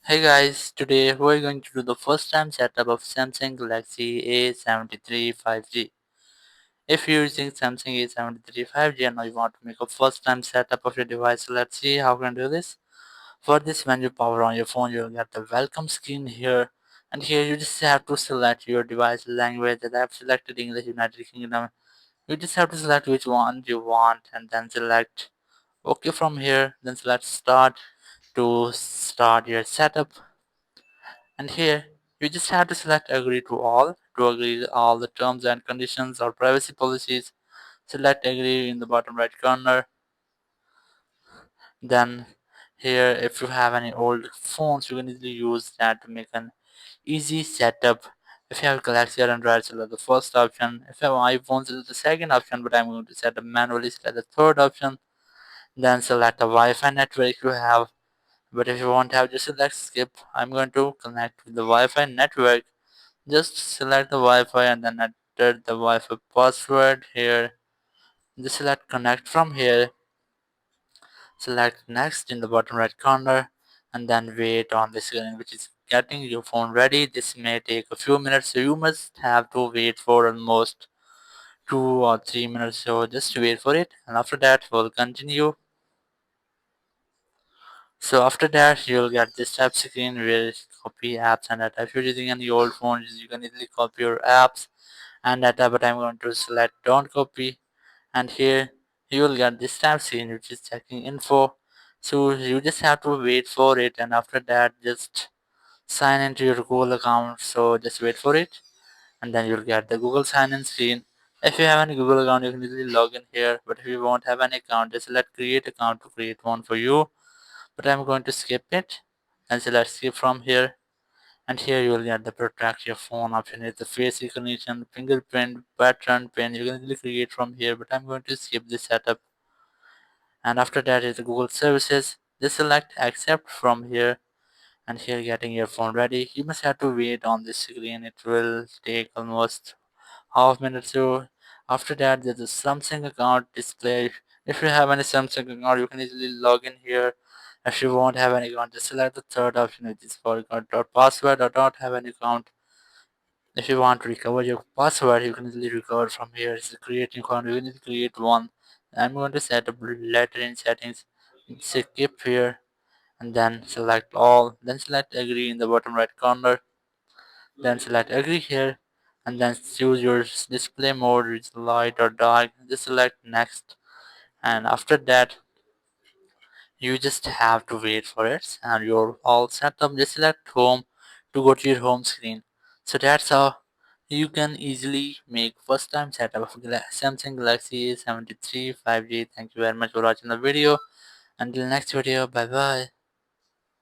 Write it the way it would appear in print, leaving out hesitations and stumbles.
Hey guys, today we're going to do the first time setup of Samsung Galaxy A73 5G. If you're using Samsung A73 5G and now you want to make a first time setup of your device, so let's see how we can do this. For this, when you power on your phone, you'll get the welcome screen here. And here you just have to select your device language. That I've selected English United Kingdom. You just have to select which one you want and then select OK from here. Then select start to start your setup. And here, you just have to select agree to agree all the terms and conditions or privacy policies. Select agree in the bottom right corner. Then here, if you have any old phones, you can easily use that to make an easy setup. If you have Galaxy or Android, select the first option. If you have iPhone, select the second option, but I'm going to set up manually, select the third option. Then select the Wi-Fi network you have. But if you won't have, just select skip. I'm going to connect with the Wi-Fi network. Just select the Wi-Fi and then enter the Wi-Fi password here. Just select connect from here. Select next in the bottom right corner and then wait on the screen which is getting your phone ready. This may take a few minutes, so you must have to wait for almost 2 or 3 minutes. So just wait for it, and after that we'll continue. So after that you'll get this type screen where you copy apps and data. If you're using any old phones, you can easily copy your apps and data, but I'm going to select don't copy, and here you will get this tab screen which is checking info. So you just have to wait for it, and after that just sign into your Google account. So just wait for it, and then you'll get the Google sign in screen. If you have any Google account, you can easily log in here, but if you won't have any account, just select create account to create one for you. But I'm going to skip it and select skip from here. And here you will get the protect your phone option. It's the face recognition, fingerprint, pattern, pin. You can easily create from here, but I'm going to skip this setup. And after that is the Google services. Just select accept from here, and here getting your phone ready. You must have to wait on this screen. It will take almost half minute or so. After that, there's a Samsung account display. If you have any Samsung account, you can easily log in here. If you won't have any account, just select the third option, which is forgot or password or don't have any account. If you want to recover your password, you can easily recover from here. It's a create new account. You need to create one. I'm going to set up later in settings. Skip here and then select all. Then select agree in the bottom right corner. Then select agree here and then choose your display mode, which is light or dark. Just select next, and after that you just have to wait for it and you're all set up. Just select home to go to your home screen. So that's how you can easily make first time setup of Samsung Galaxy A73 5G. Thank you very much for watching the video. Until next video, bye bye.